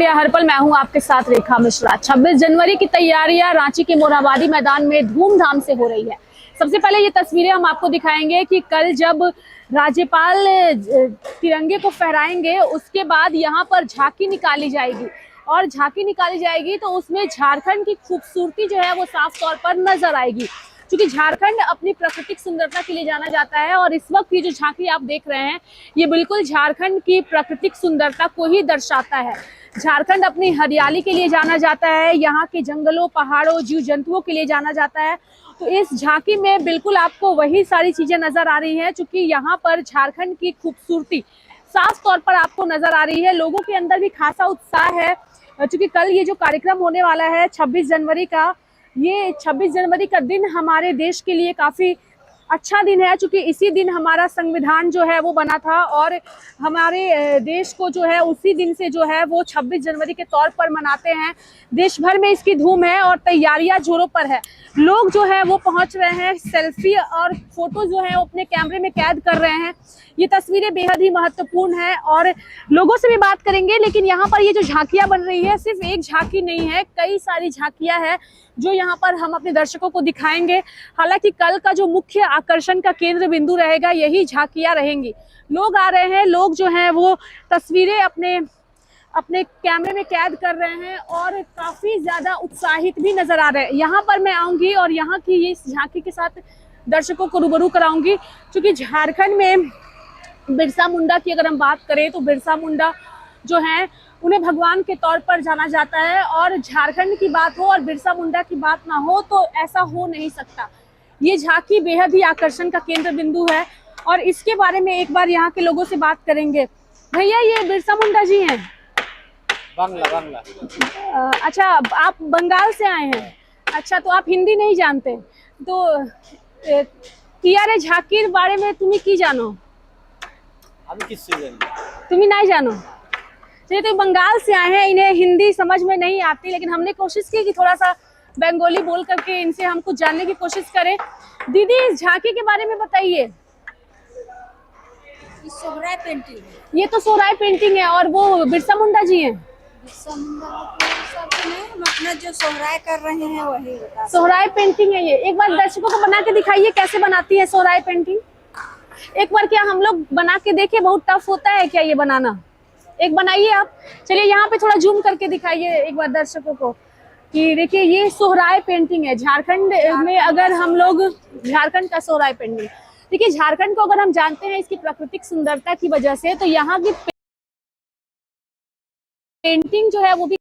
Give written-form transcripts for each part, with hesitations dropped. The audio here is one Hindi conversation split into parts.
इंडिया हर पल, मैं हूं आपके साथ रेखा मिश्रा। 26 जनवरी की तैयारियां रांची के मोरहाबादी मैदान में धूमधाम से हो रही है। सबसे पहले ये तस्वीरें हम आपको दिखाएंगे कि कल जब राज्यपाल तिरंगे को फहराएंगे, उसके बाद यहाँ पर झांकी निकाली जाएगी और झांकी निकाली जाएगी तो उसमें झारखंड की खूबसूरती जो है वो साफ तौर पर नजर आएगी, क्योंकि झारखंड अपनी प्राकृतिक सुंदरता के लिए जाना जाता है। और इस वक्त ये जो झांकी आप देख रहे हैं, ये बिल्कुल झारखंड की प्राकृतिक सुंदरता को ही दर्शाता है। झारखंड अपनी हरियाली के लिए जाना जाता है, यहाँ के जंगलों, पहाड़ों, जीव जंतुओं के लिए जाना जाता है। तो इस झांकी में बिल्कुल आपको वही सारी चीजें नजर आ रही हैं, क्योंकि यहाँ पर झारखंड की खूबसूरती साफ तौर पर आपको नजर आ रही है। लोगों के अंदर भी खासा उत्साह है, क्योंकि कल ये जो कार्यक्रम होने वाला है 26 जनवरी का, ये 26 जनवरी का दिन हमारे देश के लिए काफी अच्छा दिन है, क्योंकि इसी दिन हमारा संविधान जो है वो बना था और हमारे देश को जो है उसी दिन से जो है वो 26 जनवरी के तौर पर मनाते हैं। देश भर में इसकी धूम है और तैयारियां जोरों पर है। लोग जो है वो पहुंच रहे हैं, सेल्फी और फोटो जो है वो अपने कैमरे में कैद कर रहे हैं। ये तस्वीरें बेहद ही महत्वपूर्ण है और लोगों से भी बात करेंगे। लेकिन यहाँ पर ये जो झांकियां बन रही है, सिर्फ एक झांकी नहीं है, कई सारी झांकियां हैं जो यहाँ पर हम अपने दर्शकों को दिखाएंगे। हालांकि कल का जो मुख्य आकर्षण का केंद्र बिंदु रहेगा, यही झांकियां रहेंगी। लोग आ रहे हैं, लोग जो हैं वो तस्वीरें अपने कैमरे में कैद कर रहे हैं और काफी ज्यादा उत्साहित भी नजर आ रहे हैं। यहाँ पर मैं आऊंगी और यहाँ की ये झांकी के साथ दर्शकों को रूबरू कराऊंगी, क्योंकि झारखंड में बिरसा मुंडा की अगर हम बात करें तो बिरसा मुंडा जो है उन्हें भगवान के तौर पर जाना जाता है। और झारखंड की बात हो और बिरसा मुंडा की बात ना हो तो ऐसा हो नहीं सकता। ये झांकी बेहद ही आकर्षण का केंद्र बिंदु है और इसके बारे में एक बार यहाँ के लोगों से बात करेंगे। भैया, ये बिरसा मुंडा जी हैं? बांग्ला। अच्छा, आप बंगाल से आए हैं? अच्छा, तो आप हिंदी नहीं जानते? तो तियारे झांकीर बारे में तुम्हें की जानो? तुम्हें नहीं जानो? चलिए, तो बंगाल से आए हैं, इन्हें हिंदी समझ में नहीं आती, लेकिन हमने कोशिश की कि थोड़ा सा बंगाली बोल करके इनसे हम कुछ जानने की कोशिश करें। दीदी, इस झांकी के बारे में बताइए। सोहराय पेंटिंग, ये तो सोहराय पेंटिंग है और वो बिरसा मुंडा जी हैं। बिरसा मुंडा सब नहीं, हम अपना जो सोहराय कर रहे हैं वही बता। सोहराय पेंटिंग है ये। एक बार दर्शकों को बना के दिखाइए कैसे बनाती है सोहराय पेंटिंग। एक बार क्या हम लोग बना के देखें? बहुत टफ होता है क्या ये बनाना? एक बनाइए आप। चलिए, यहाँ पे थोड़ा जूम करके दिखाइए एक बार दर्शकों को कि देखिए, ये सोहराय पेंटिंग है। झारखंड में अगर हम लोग झारखंड का सोहराय पेंटिंग, देखिए झारखंड को अगर हम जानते हैं इसकी प्राकृतिक सुंदरता की वजह से, तो यहाँ की पेंटिंग जो है वो भी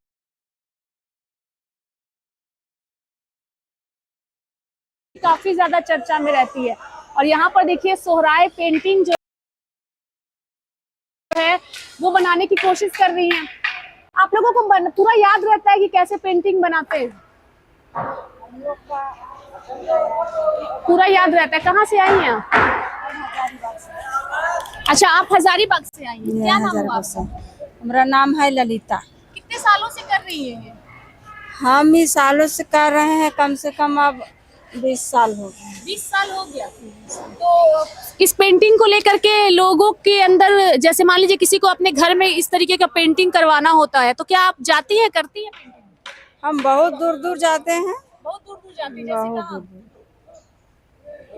काफी ज्यादा चर्चा में रहती है। और यहाँ पर देखिए सोहराय पेंटिंग जो है वो बनाने की कोशिश कर रही हैं। आप लोगों को पूरा याद रहता है कि कैसे पेंटिंग बनाते हैं? हम लोग का पूरा याद रहता है। कहाँ से आई हैं आप? अच्छा, आप हजारीबाग से आई हैं। क्या नाम है आपका? हमारा नाम है ललिता। कितने सालों से कर रही है ये? हम ही सालों से कर रहे हैं, कम से कम अब 20 साल हो गए। 20 साल हो गया। तो इस पेंटिंग को लेकर के लोगों के अंदर, जैसे मान लीजिए किसी को अपने घर में इस तरीके का पेंटिंग करवाना होता है, तो क्या आप जाती हैं, करती हैं? हम बहुत दूर दूर जाते हैं। बहुत दूर दूर जाती हैं? जैसे कहाँ?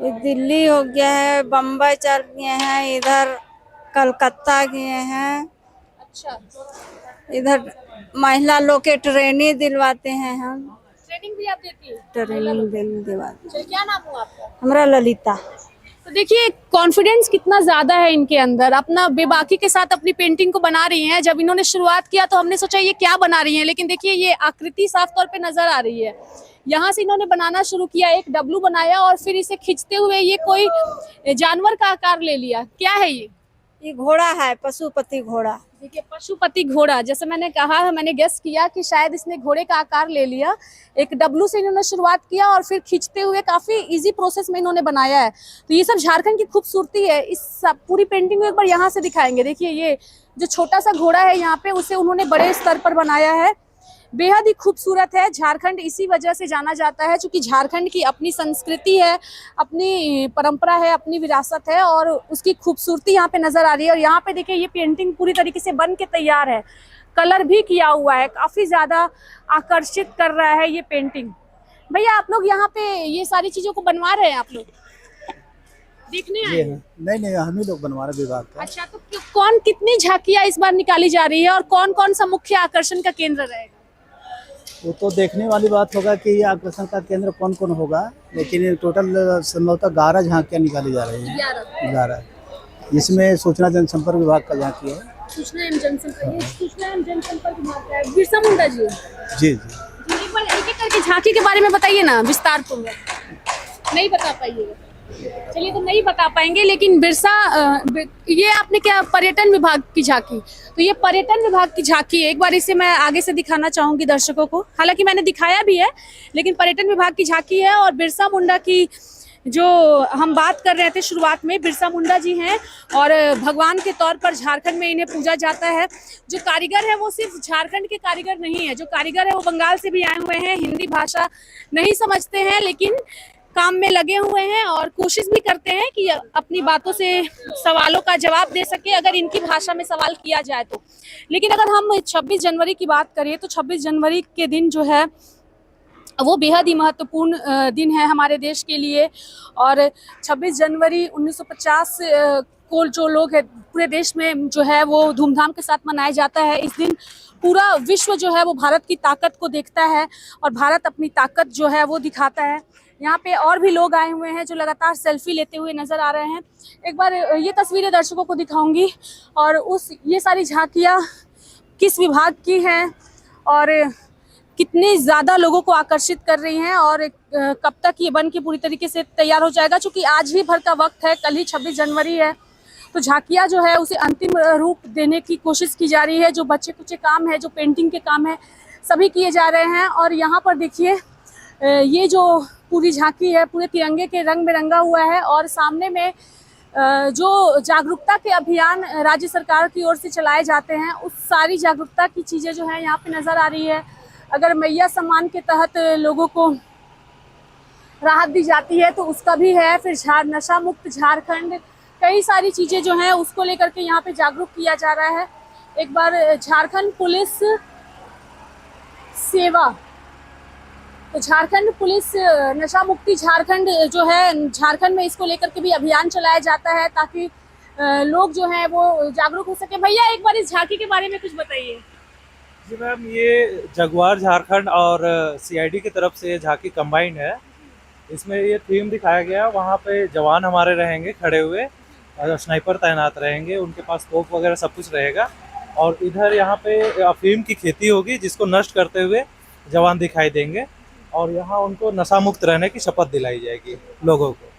ये दिल्ली हो गया है, बम्बई चल गए हैं, इधर कलकत्ता गए हैं। अच्छा, इधर महिला लोग के ट्रेनिंग दिलवाते हैं हम। ट्रेनिंग भी आप देती है? ट्रेनिंग दिलवाते। क्या नाम हुआ आपका? हमारा ललिता। तो देखिए कॉन्फिडेंस कितना ज्यादा है इनके अंदर, अपना बेबाकी के साथ अपनी पेंटिंग को बना रही हैं। जब इन्होंने शुरुआत किया तो हमने सोचा ये क्या बना रही हैं, लेकिन देखिए ये आकृति साफ तौर पे नजर आ रही है। यहाँ से इन्होंने बनाना शुरू किया, एक डब्लू बनाया और फिर इसे खींचते हुए ये कोई जानवर का आकार ले लिया। क्या है ये? ये घोड़ा है, पशुपति घोड़ा। देखिए, पशुपति घोड़ा, जैसे मैंने कहा, मैंने गेस किया कि शायद इसने घोड़े का आकार ले लिया। एक डब्लू से इन्होंने शुरुआत किया और फिर खींचते हुए काफी इजी प्रोसेस में इन्होंने बनाया है। तो ये सब झारखंड की खूबसूरती है। इस सब पूरी पेंटिंग को एक बार यहाँ से दिखाएंगे। देखिए, ये जो छोटा सा घोड़ा है यहाँ पे, उसे उन्होंने बड़े स्तर पर बनाया है। बेहद ही खूबसूरत है। झारखंड इसी वजह से जाना जाता है, क्योंकि झारखंड की अपनी संस्कृति है, अपनी परंपरा है, अपनी विरासत है और उसकी खूबसूरती यहाँ पे नजर आ रही है। और यहाँ पे देखिए ये पेंटिंग पूरी तरीके से बन के तैयार है। कलर भी किया हुआ है, काफी ज्यादा आकर्षित कर रहा है ये पेंटिंग। भैया आप लोग यहाँ पे ये सारी चीजों को बनवा रहे हैं, आप लोग देखने आए हैं? नहीं, हम ही लोग बनवा रहे विभाग का। अच्छा, तो कौन कितनी झांकियां इस बार निकाली जा रही है और कौन कौन सा मुख्य आकर्षण का केंद्र रहेगा? वो तो देखने वाली बात होगा कि ये आकर्षण का केंद्र कौन कौन होगा, लेकिन टोटल संभवतः 11 झांकियां निकाली जा रही हैं। 11 जिसमें सूचना जनसंपर्क विभाग का झांकी है। सूचना एवं जनसंपर्क विभाग का है। बिरसा मुंडा जी जी। एक बार एक एक करके झांकी के बारे में बताइए ना विस्तार पूर्वक। नहीं बता पाइएगा, चलिए तो नहीं बता पाएंगे, लेकिन ये आपने क्या पर्यटन विभाग की झांकी, तो ये पर्यटन विभाग की झांकी है। एक बार इसे मैं आगे से दिखाना चाहूंगी दर्शकों को, हालांकि मैंने दिखाया भी है, लेकिन पर्यटन विभाग की झांकी है। और बिरसा मुंडा की जो हम बात कर रहे थे शुरुआत में, बिरसा मुंडा जी हैं और भगवान के तौर पर झारखंड में इन्हें पूजा जाता है। जो कारीगर है वो सिर्फ झारखंड के कारीगर नहीं है, जो कारीगर है वो बंगाल से भी आए हुए हैं, हिंदी भाषा नहीं समझते हैं, लेकिन काम में लगे हुए हैं और कोशिश भी करते हैं कि अपनी बातों से सवालों का जवाब दे सके, अगर इनकी भाषा में सवाल किया जाए तो। लेकिन अगर हम 26 जनवरी की बात करें तो 26 जनवरी के दिन जो है वो बेहद ही महत्वपूर्ण दिन है हमारे देश के लिए। और 26 जनवरी 1950 को जो लोग है पूरे देश में जो है वो धूमधाम के साथ मनाया जाता है। इस दिन पूरा विश्व जो है वो भारत की ताकत को देखता है और भारत अपनी ताकत जो है वो दिखाता है। यहाँ पे और भी लोग आए हुए हैं जो लगातार सेल्फी लेते हुए नजर आ रहे हैं। एक बार ये तस्वीरें दर्शकों को दिखाऊंगी और ये सारी झांकियाँ किस विभाग की हैं और कितने ज़्यादा लोगों को आकर्षित कर रही हैं और कब तक ये बन के पूरी तरीके से तैयार हो जाएगा, क्योंकि आज ही भर का वक्त है, कल ही 26 जनवरी है। तो झांकियाँ जो है उसे अंतिम रूप देने की कोशिश की जा रही है। जो बच्चे कुछ काम है, जो पेंटिंग के काम है, सभी किए जा रहे हैं। और यहाँ पर देखिए ये जो पूरी झांकी है पूरे तिरंगे के रंग में रंगा हुआ है और सामने में जो जागरूकता के अभियान राज्य सरकार की ओर से चलाए जाते हैं, उस सारी जागरूकता की चीज़ें जो है यहाँ पे नज़र आ रही है। अगर मैया सम्मान के तहत लोगों को राहत दी जाती है तो उसका भी है। फिर नशा मुक्त झारखंड, कई सारी चीज़ें जो हैं उसको लेकर के यहाँ पे जागरूक किया जा रहा है। एक बार झारखंड पुलिस सेवा, तो झारखंड पुलिस नशा मुक्ति झारखंड जो है झारखंड में इसको लेकर के भी अभियान चलाया जाता है ताकि लोग जो हैं वो जागरूक हो सके। भैया एक बार इस झांकी के बारे में कुछ बताइए। जी मैम, ये जगुआर झारखंड और सीआईडी की तरफ से झांकी कंबाइंड है। इसमें ये थीम दिखाया गया, वहाँ पे जवान हमारे रहेंगे खड़े हुए और स्नाइपर तैनात रहेंगे, उनके पास तोप वगैरह सब कुछ रहेगा। और इधर यहाँ पे अफीम की खेती होगी जिसको नष्ट करते हुए जवान दिखाई देंगे और यहाँ उनको नशा मुक्त रहने की शपथ दिलाई जाएगी लोगों को।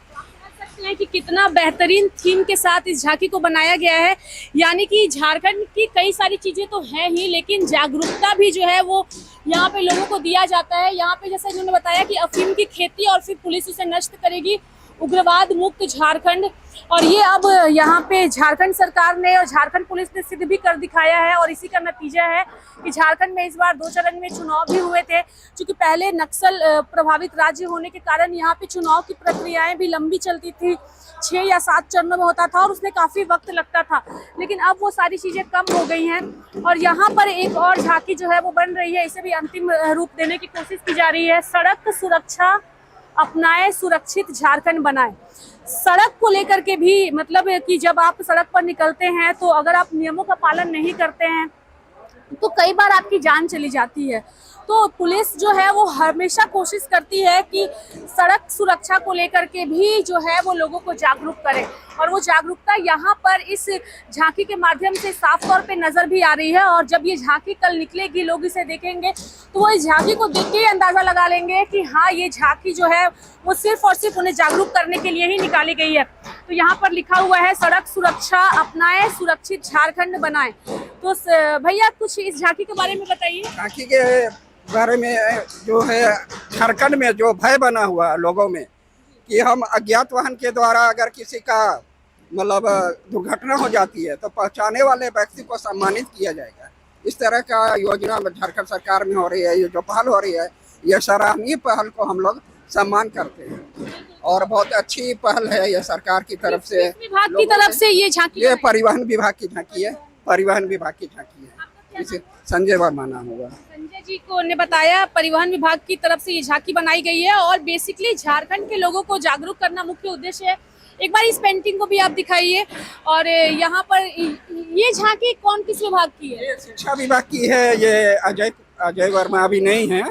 हैं कि कितना बेहतरीन थीम के साथ इस झांकी को बनाया गया है। यानी कि झारखंड की कई सारी चीजें तो हैं ही, लेकिन जागरूकता भी जो है वो यहाँ पे लोगों को दिया जाता है। यहाँ पे जैसे इन्होंने बताया कि अफीम की खेती और फिर पुलिस उसे नष्ट करेगी, उग्रवाद मुक्त झारखंड। और ये अब यहाँ पे झारखंड सरकार ने और झारखंड पुलिस ने सिद्ध भी कर दिखाया है और इसी का नतीजा है कि झारखंड में इस बार 2 चरण में चुनाव भी हुए थे। क्योंकि पहले नक्सल प्रभावित राज्य होने के कारण यहाँ पे चुनाव की प्रक्रियाएं भी लंबी चलती थी, 6 या 7 चरणों में होता था और उसमें काफी वक्त लगता था। लेकिन अब वो सारी चीजें कम हो गई हैं और यहाँ पर एक और झांकी जो है वो बन रही है, इसे भी अंतिम रूप देने की कोशिश की जा रही है। सड़क सुरक्षा अपनाए, सुरक्षित झारखंड बनाए। सड़क को लेकर के भी मतलब कि जब आप सड़क पर निकलते हैं तो अगर आप नियमों का पालन नहीं करते हैं तो कई बार आपकी जान चली जाती है। तो पुलिस जो है वो हमेशा कोशिश करती है कि सड़क सुरक्षा को लेकर के भी जो है वो लोगों को जागरूक करे और वो जागरूकता यहाँ पर इस झांकी के माध्यम से साफ तौर पे नजर भी आ रही है। और जब ये झांकी कल निकलेगी, लोग इसे देखेंगे तो वो इस झांकी को देख के अंदाजा लगा लेंगे कि हाँ, ये झांकी जो है वो सिर्फ और सिर्फ उन्हें जागरूक करने के लिए ही निकाली गई है। तो यहाँ पर लिखा हुआ है सड़क सुरक्षा अपनाए, सुरक्षित झारखंड बनाए। तो भैया कुछ इस झांकी के बारे में बताइए। झांकी के बारे में जो है झारखंड में जो भय बना हुआ लोगों में कि हम अज्ञात वाहन के द्वारा अगर किसी का मतलब दुर्घटना हो जाती है तो पहचाने वाले व्यक्ति को सम्मानित किया जाएगा। इस तरह का योजना झारखंड सरकार में हो रही है। ये जो पहल हो रही है, ये सराहनीय पहल को हम लोग सम्मान करते हैं और बहुत अच्छी पहल है ये सरकार की तरफ से। विभाग की तरफ से ये झांकी, ये परिवहन विभाग की झांकी है, परिवहन विभाग की झांकी है। इसे संजय वर्मा नाम होगा। संजय जी को ने बताया परिवहन विभाग की तरफ से ये झांकी बनाई गई है और बेसिकली झारखंड के लोगों को जागरूक करना मुख्य उद्देश्य है। एक बार इस पेंटिंग को भी आप दिखाइए। और यहाँ पर ये झांकी कौन किस विभाग की है? ये शिक्षा विभाग की है। ये अजय वर्मा अभी नहीं है,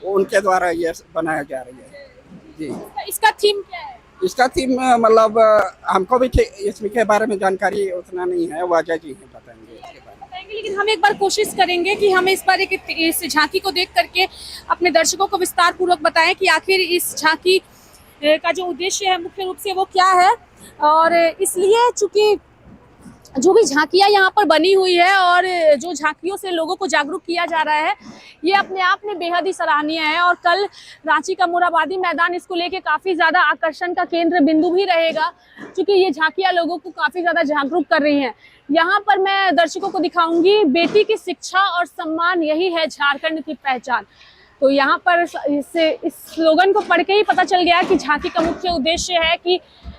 उनके द्वारा ये बनाया जा रही है जी। इसका थीम क्या है? इसका थीम मतलब हमको भी इसके बारे में जानकारी उतना नहीं है, वो अजय जी हैं बताएंगे इसके बारे में। लेकिन हम एक बार कोशिश करेंगे कि हम इस बार इस झांकी को देख करके अपने दर्शकों को विस्तार पूर्वक बताएं कि आखिर इस झांकी का जो उद्देश्य है मुख्य रूप से वो क्या है। और इसलिए चूंकि जो भी झांकियां यहाँ पर बनी हुई है और जो झांकियों से लोगों को जागरूक किया जा रहा है, ये अपने आप में बेहद ही सराहनीय है। और कल रांची का मोरहाबादी मैदान इसको लेके काफ़ी ज़्यादा आकर्षण का केंद्र बिंदु भी रहेगा, क्योंकि ये झांकियां लोगों को काफ़ी ज़्यादा जागरूक कर रही हैं। यहाँ पर मैं दर्शकों को दिखाऊंगी बेटी की शिक्षा और सम्मान, यही है झारखंड की पहचान। तो यहाँ पर इस स्लोगन को पढ़ के ही पता चल गया कि झांकी का मुख्य उद्देश्य है कि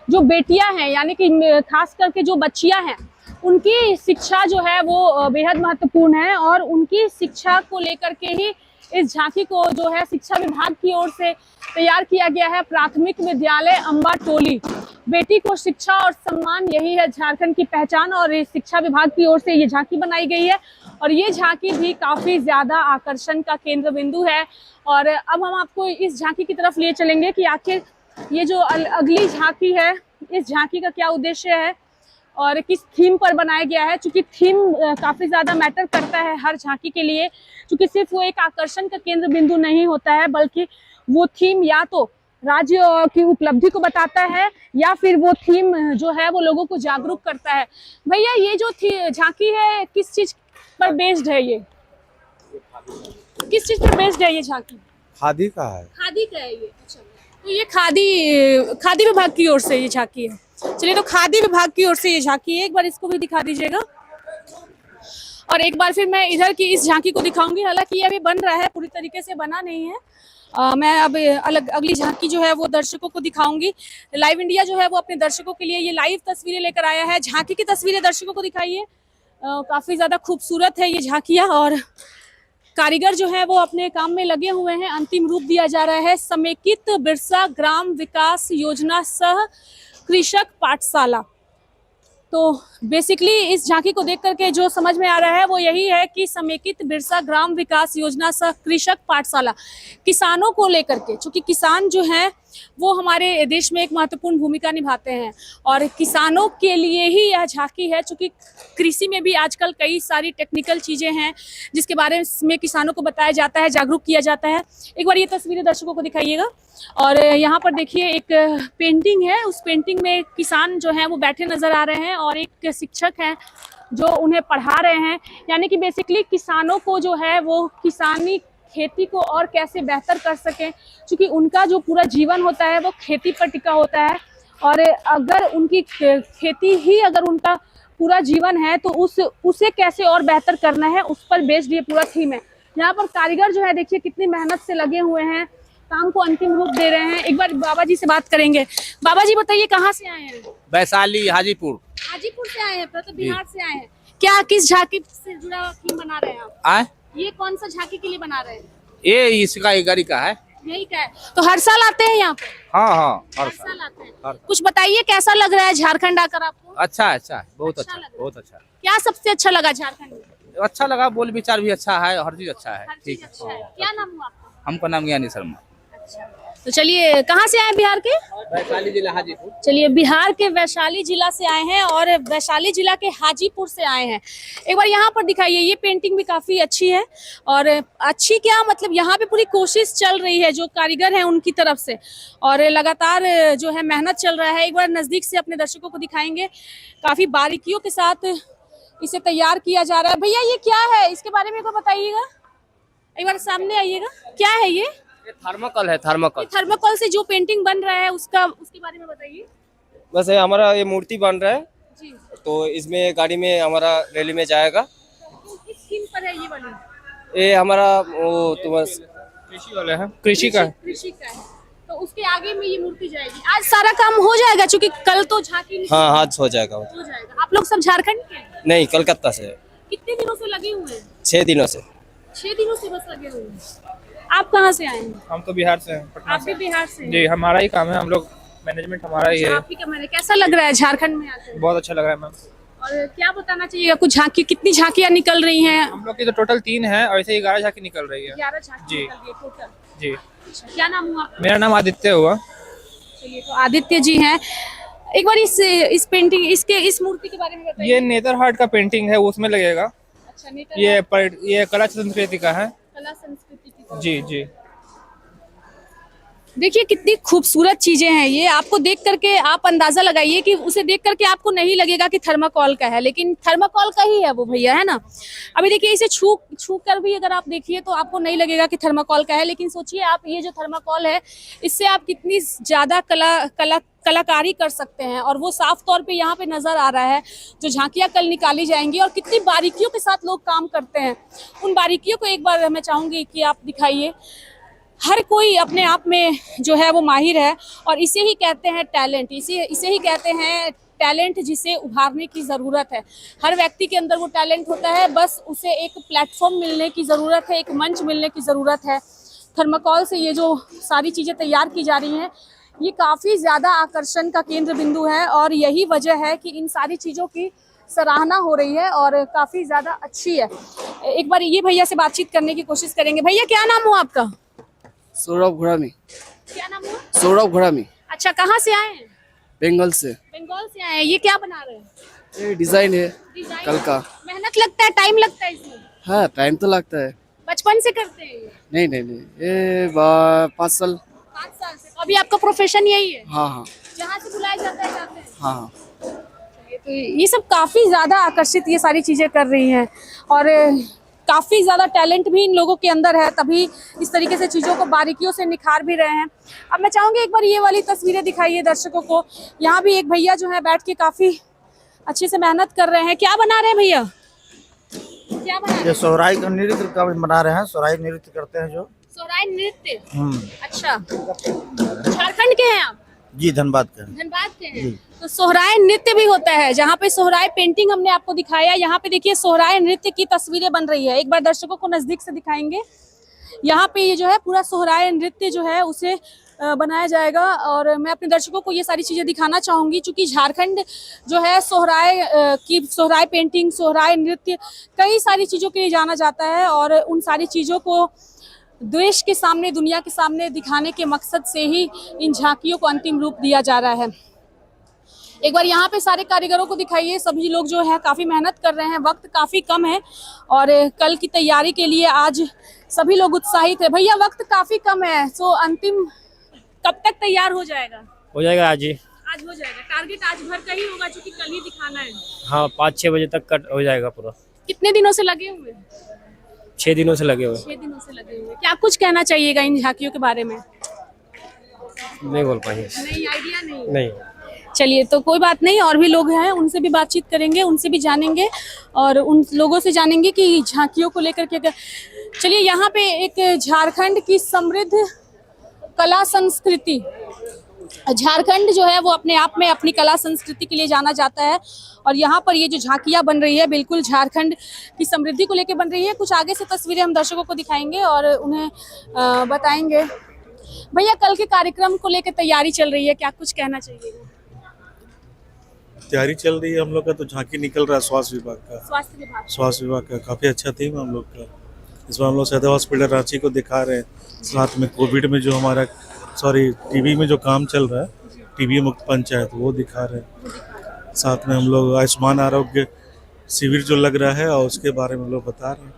जो बेटियां हैं, यानी कि खास करके जो बच्चियां हैं, उनकी शिक्षा जो है वो बेहद महत्वपूर्ण है। और उनकी शिक्षा को लेकर के ही इस झांकी को जो है शिक्षा विभाग की ओर से तैयार किया गया है। प्राथमिक विद्यालय अम्बा टोली, बेटी को शिक्षा और सम्मान, यही है झारखंड की पहचान। और इस शिक्षा विभाग की ओर से ये झांकी बनाई गई है और ये झांकी भी काफी ज्यादा आकर्षण का केंद्र बिंदु है। और अब हम आपको इस झांकी की तरफ ले चलेंगे कि आखिर ये जो अगली झांकी है, इस झांकी का क्या उद्देश्य है और किस थीम पर बनाया गया है। क्योंकि थीम काफी ज्यादा मैटर करता है हर झांकी के लिए, क्योंकि सिर्फ वो एक आकर्षण का केंद्र बिंदु नहीं होता है, बल्कि वो थीम या तो राज्य की उपलब्धि को बताता है या फिर वो थीम जो है वो लोगों को जागरूक करता है। भैया ये जो झांकी है किस चीज पर बेस्ड है? ये किस चीज पर बेस्ड है ये झांकी? खादी का है। खादी का है ये? अच्छा, तो ये खादी विभाग की ओर से ये झांकी है। चलिए, तो खादी विभाग की ओर से ये झांकी है, एक बार इसको भी दिखा दीजिएगा। और एक बार फिर मैं इधर की इस झांकी को दिखाऊंगी। हालांकि ये अभी बन रहा है, पूरी तरीके से बना नहीं है। मैं अब अगली झांकी जो है वो दर्शकों को दिखाऊंगी। लाइव इंडिया जो है वो अपने दर्शकों के लिए ये लाइव तस्वीरें लेकर आया है। झांकी की तस्वीरें दर्शकों को दिखाइए। काफी ज्यादा खूबसूरत है ये झांकियां और कारीगर जो है वो अपने काम में लगे हुए हैं। अंतिम रूप दिया जा रहा है समेकित बिरसा ग्राम विकास योजना सह कृषक पाठशाला। तो बेसिकली इस झांकी को देख करके जो समझ में आ रहा है वो यही है कि समेकित बिरसा ग्राम विकास योजना सह कृषक पाठशाला किसानों को लेकर के, चूंकि किसान जो हैं वो हमारे देश में एक महत्वपूर्ण भूमिका निभाते हैं और किसानों के लिए ही यह झांकी है। चूंकि कृषि में भी आजकल कई सारी टेक्निकल चीजें हैं जिसके बारे में किसानों को बताया जाता है, जागरूक किया जाता है। एक बार ये तस्वीरें दर्शकों को दिखाइएगा। और यहाँ पर देखिए एक पेंटिंग है, उस पेंटिंग में किसान जो है वो बैठे नजर आ रहे हैं और एक शिक्षक हैं जो उन्हें पढ़ा रहे हैं। यानी कि बेसिकली किसानों को जो है वो किसानी खेती को और कैसे बेहतर कर सकें, क्योंकि उनका जो पूरा जीवन होता है वो खेती पर टिका होता है। और अगर उनकी खेती ही अगर उनका पूरा जीवन है तो उसे कैसे और बेहतर करना है, उस पर बेस्ड ये पूरा थीम है। यहाँ पर कारीगर जो है देखिए कितनी मेहनत से लगे हुए हैं, काम को अंतिम रूप दे रहे हैं। एक बार बाबा जी से बात करेंगे। बाबा जी बताइए कहाँ से आए हैं? वैशाली हाजीपुर से आए हैं, तो बिहार से आए हैं। क्या किस झांकी से जुड़ा थीम बना रहे हैं आप? आए ये कौन सा झांकी के लिए बना रहे हैं? ये इसका गाड़ी का है। यही का है। तो हर साल आते हैं यहाँ पे? हाँ हर साल आते हैं। कुछ बताइए कैसा लग रहा है झारखंड आकर आपको? अच्छा अच्छा, बहुत अच्छा अच्छा, बहुत अच्छा। क्या सबसे अच्छा लगा झारखंड में? अच्छा लगा, बोल विचार भी अच्छा है, हर चीज अच्छा है। हर चीज अच्छा है। क्या नाम हुआ आपका? हमका नाम ज्ञानी शर्मा। तो चलिए, कहाँ से आए बिहार के? वैशाली जिला हाजीपुर। चलिए, बिहार के वैशाली जिला से आए हैं और वैशाली जिला के हाजीपुर से आए हैं। एक बार यहाँ पर दिखाइए। ये पेंटिंग भी काफी अच्छी है और अच्छी क्या मतलब यहाँ पे पूरी कोशिश चल रही है जो कारीगर हैं उनकी तरफ से, और लगातार जो है मेहनत चल रहा है। एक बार नजदीक से अपने दर्शकों को दिखाएंगे। काफी बारीकियों के साथ इसे तैयार किया जा रहा है। भैया ये क्या है, इसके बारे में बताइएगा। एक बार सामने आइएगा। क्या है ये? थर्मोकोल है। थर्मोकोल। थर्मोकोल से जो पेंटिंग बन रहा है उसके बारे में बताइए। बस हमारा ये मूर्ति बन रहा है जी। तो इसमें गाड़ी में हमारा रैली में जाएगा। तो किस थीम पर है ये वाली? ये हमारा वो तो बस कृषि वाले हैं, कृषि का है। कृषि का है, तो उसके आगे में ये मूर्ति जाएगी। आज सारा काम हो जाएगा क्योंकि कल तो झांकी हाँ, आज हो जाएगा। हो जाएगा। आप लोग सब झारखंड के हैं? नहीं, कलकत्ता से। कितने दिनों से लगे हुए हैं? 6 दिनों से। 6 दिनों से बस लगे हुए हैं। आप कहाँ से आए हैं? हम तो बिहार से हैं, पटना आप भी से। बिहार से हैं? जी, हमारा ही काम है, हम लोग मैनेजमेंट हमारा ही है। आप ही का मैंने कैसा लग रहा है झारखंड में आकर? बहुत अच्छा लग रहा है मैम। और क्या बताना चाहिएगा, कुछ झांकी, कितनी झांकियां निकल रही हैं? हम लोग की तो टोटल 3 है और ऐसे 11 झांकी निकल रही है। 11 झांकी जी। निकल रही है टोटल। जी, अच्छा, क्या नाम हुआ आपका? मेरा नाम आदित्य हुआ। चलिए, तो आदित्य जी हैं। एक बार इस पेंटिंग, इस मूर्ति के बारे में बताइए। ये नेतरहाट का पेंटिंग है, उसमें लगेगा। अच्छा, ये कला संस्कृति का है। कला संस्कृति की। जी जी। देखिए कितनी खूबसूरत चीजें हैं ये। आपको देख करके आप अंदाजा लगाइए कि उसे देख करके आपको नहीं लगेगा कि थर्माकोल का है, लेकिन थर्माकोल का ही है वो भैया, है ना। अभी देखिए इसे छू कर भी अगर आप देखिए तो आपको नहीं लगेगा कि थर्माकोल का है, लेकिन सोचिए आप ये जो थर्माकोल है इससे आप कितनी ज्यादा कलाकारी कर सकते हैं। और वो साफ तौर पे यहाँ पे नजर आ रहा है जो झांकियाँ कल निकाली जाएंगी और कितनी बारीकियों के साथ लोग काम करते हैं। उन बारीकियों को एक बार मैं चाहूंगी कि आप दिखाइए। हर कोई अपने आप में जो है वो माहिर है और इसे ही कहते हैं टैलेंट। इसे ही कहते हैं टैलेंट, जिसे उभारने की ज़रूरत है। हर व्यक्ति के अंदर वो टैलेंट होता है, बस उसे एक प्लेटफॉर्म मिलने की ज़रूरत है, एक मंच मिलने की ज़रूरत है। थर्माकोल से ये जो सारी चीज़ें तैयार की जा रही हैं ये काफ़ी ज़्यादा आकर्षण का केंद्र बिंदु है और यही वजह है कि इन सारी चीज़ों की सराहना हो रही है और काफ़ी ज़्यादा अच्छी है। एक बार ये भैया से बातचीत करने की कोशिश करेंगे। भैया क्या नाम हुआ आपका? सौरभ घोड़ामी। क्या नाम हुआ? सौरभ घोड़ामी। अच्छा, कहाँ से आए हैं? बंगाल से। बंगाल से आए हैं। ये क्या बना रहे हैं? ये डिजाइन है डिजाइन? कल का। मेहनत लगता है, टाइम लगता है इसमें? हाँ, टाइम तो लगता है। बचपन से करते हैं ये? नहीं, ये 5 साल। 5 साल से। तो अभी आपका प्रोफेशन यही है? हाँ हाँ जहाँ से बुलाया जाता है जाते हैं? हाँ। तो ये सब काफी ज्यादा आकर्षित ये सारी चीजें कर रही हैं और काफी ज्यादा टैलेंट भी इन लोगों के अंदर है, तभी इस तरीके से चीजों को बारीकियों से निखार भी रहे हैं। अब मैं चाहूंगी एक बार ये वाली तस्वीरें दिखाइए दर्शकों को। यहाँ भी एक भैया जो है बैठ के काफी अच्छे से मेहनत कर रहे हैं। क्या बना रहे हैं भैया? क्या बना रहे ये हैं? सोहराई का नृत्य का बना रहे हैं। सोहराई नृत्य करते हैं जो। सोहराय नृत्य। अच्छा, झारखंड के हैं आप? जी, धनबाद के। धनबाद के हैं। तो सोहराय नृत्य भी होता है, जहाँ पे सोहराय पेंटिंग हमने आपको दिखाया। यहाँ पे देखिए सोहराय नृत्य की तस्वीरें बन रही है। एक बार दर्शकों को नजदीक से दिखाएंगे। यहाँ पे ये जो है पूरा सोहराय नृत्य जो है उसे बनाया जाएगा और मैं अपने दर्शकों को ये सारी चीजें दिखाना चाहूंगी, क्योंकि झारखंड जो है सोहराय पेंटिंग, सोहराय नृत्य, कई सारी चीजों के लिए जाना जाता है और उन सारी चीजों को देश के सामने, दुनिया के सामने दिखाने के मकसद से ही इन झांकियों को अंतिम रूप दिया जा रहा है। एक बार यहाँ पे सारे कारीगरों को दिखाइए। सभी लोग जो है काफ़ी मेहनत कर रहे हैं, वक्त काफ़ी कम है और कल की तैयारी के लिए आज सभी लोग उत्साहित है। भैया वक्त काफ़ी कम है, तो अंतिम कब तक तैयार हो जाएगा? हो जाएगा आज ही। आज हो जाएगा। टारगेट आज भर का ही होगा क्योंकि कल ही दिखाना है। हाँ, 5-6 बजे तक कट हो जाएगा पूरा। कितने दिनों से लगे हुए? 6 दिनों से लगे हुए। 6 दिनों से लगे हुए। क्या कुछ कहना चाहिएगा इन झांकियों के बारे में? नहीं बोल पाएंगे। नहीं, आइडिया नहीं। नहीं। चलिए, तो कोई बात नहीं, और भी लोग हैं, उनसे भी बातचीत करेंगे, उनसे भी जानेंगे और उन लोगों से जानेंगे कि झांकियों को लेकर के। चलिए, यहाँ पे एक झारखंड की समृद्ध कला संस्कृति, झारखंड जो है वो अपने आप में अपनी कला संस्कृति के लिए जाना जाता है और यहाँ पर ये जो झांकियाँ बन रही है बिल्कुल झारखंड की समृद्धि को लेकर बन रही है। कुछ आगे से तस्वीरें हम दर्शकों को दिखाएंगे और उन्हें बताएंगे। भैया कल के कार्यक्रम को लेकर तैयारी चल रही है, क्या कुछ कहना चाहिए? तैयारी चल रही है हम लोग का, तो झांकी निकल रहा है स्वास्थ्य विभाग का। स्वास्थ्य विभाग का काफ़ी अच्छा थीम हम लोग का। इस बार हम लोग सदर हॉस्पिटल रांची को दिखा रहे हैं, साथ में कोविड में जो हमारा टीबी में जो काम चल रहा है, टीबी मुक्त पंचायत, वो दिखा रहे हैं। साथ में हम लोग आयुष्मान आरोग्य शिविर जो लग रहा है और उसके बारे में लोग बता रहे हैं।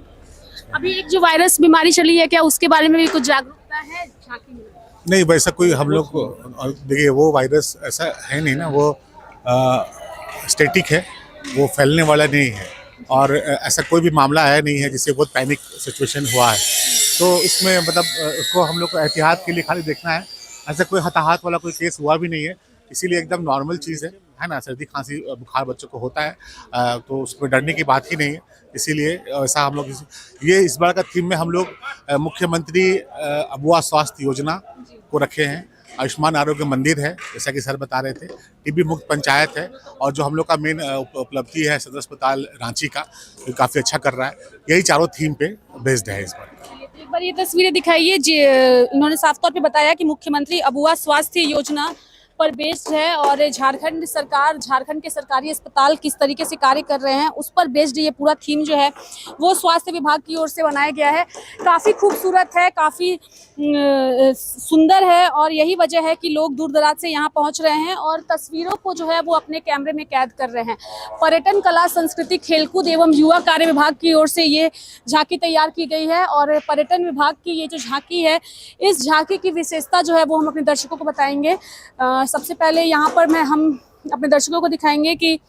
अभी एक जो वायरस बीमारी चली है, क्या उसके बारे में भी कुछ जागरूकता है झांकी में? नहीं, वैसा कोई हम लोग को, देखिए वो वायरस ऐसा है नहीं ना, वो स्टैटिक है, वो फैलने वाला नहीं है और ऐसा कोई भी मामला आया नहीं है जिससे बहुत पैनिक सिचुएशन हुआ है। तो इसमें मतलब उसको हम लोग को एहतियात के लिए खाली देखना है। ऐसा कोई हताहत वाला कोई केस हुआ भी नहीं है, इसीलिए एकदम नॉर्मल चीज़ है ना। सर्दी खांसी बुखार बच्चों को होता है तो उसमें डरने की बात ही नहीं है। इसीलिए ऐसा हम लोग ये इस बार का थीम में हम लोग मुख्यमंत्री अबुआ स्वास्थ्य योजना को रखे हैं आयुष्मान आरोग्य मंदिर है, जैसा कि सर बता रहे थे, टीबी मुक्त पंचायत है, और जो हम लोग का मेन उपलब्धि है सदर अस्पताल रांची का, जो काफ़ी अच्छा कर रहा है। यही चारों थीम पे बेस्ड है इस बार। एक बार ये तस्वीरें दिखाइए। इन्होंने साफ तौर पे बताया कि मुख्यमंत्री अबुआ स्वास्थ्य योजना पर बेस्ड है और झारखंड सरकार, झारखंड के सरकारी अस्पताल किस तरीके से कार्य कर रहे हैं उस पर बेस्ड ये पूरा थीम जो है वो स्वास्थ्य विभाग की ओर से बनाया गया है। काफ़ी खूबसूरत है, काफ़ी सुंदर है और यही वजह है कि लोग दूर दराज से यहाँ पहुँच रहे हैं और तस्वीरों को जो है वो अपने कैमरे में कैद कर रहे हैं। पर्यटन, कला, संस्कृति, खेलकूद एवं युवा कार्य विभाग की ओर से ये झांकी तैयार की गई है और पर्यटन विभाग की ये जो झांकी है, इस झांकी की विशेषता जो है वो हम अपने दर्शकों को बताएंगे। सबसे पहले यहाँ पर हम अपने दर्शकों को दिखाएंगे कि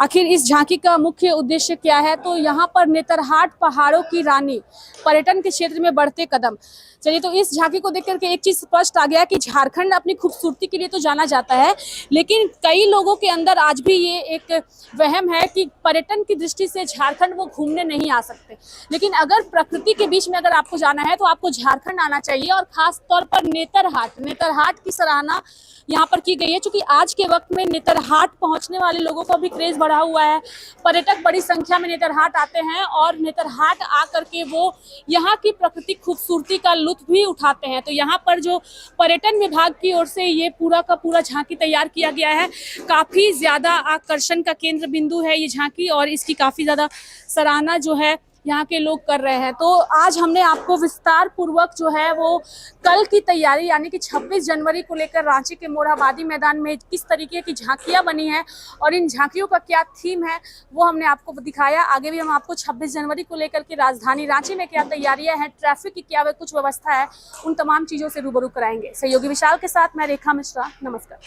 आखिर इस झांकी का मुख्य उद्देश्य क्या है। तो यहाँ पर नेतरहाट पहाड़ों की रानी, पर्यटन के क्षेत्र में बढ़ते कदम। चलिए, तो इस झांकी को देख करके एक चीज स्पष्ट आ गया कि झारखंड अपनी खूबसूरती के लिए तो जाना जाता है, लेकिन कई लोगों के अंदर आज भी ये एक वहम है कि पर्यटन की दृष्टि से झारखंड वो घूमने नहीं आ सकते। लेकिन अगर प्रकृति के बीच में अगर आपको जाना है तो आपको झारखंड आना चाहिए और खास तौर पर नेतरहाट की सराहना यहाँ पर की गई है, क्योंकि आज के वक्त में नेतरहाट पहुँचने वाले लोगों का भी क्रेज बढ़ा हुआ है। पर्यटक बड़ी संख्या में नेतरहाट आते हैं और नेतरहाट आकर के वो यहाँ की प्राकृतिक खूबसूरती का लुत्फ भी उठाते हैं। तो यहाँ पर जो पर्यटन विभाग की ओर से ये पूरा का पूरा झांकी तैयार किया गया है, काफ़ी ज़्यादा आकर्षण का केंद्र बिंदु है ये झांकी और इसकी काफ़ी ज़्यादा सराहना जो है यहाँ के लोग कर रहे हैं। तो आज हमने आपको विस्तार पूर्वक जो है वो कल की तैयारी यानी कि 26 जनवरी को लेकर रांची के मोरहाबादी मैदान में किस तरीके की झांकियाँ बनी हैं और इन झांकियों का क्या थीम है वो हमने आपको दिखाया। आगे भी हम आपको 26 जनवरी को लेकर के राजधानी रांची में क्या तैयारियां हैं, ट्रैफिक की क्या कुछ व्यवस्था है, उन तमाम चीज़ों से रूबरू कराएंगे। सहयोगी विशाल के साथ मैं रेखा मिश्रा, नमस्कार।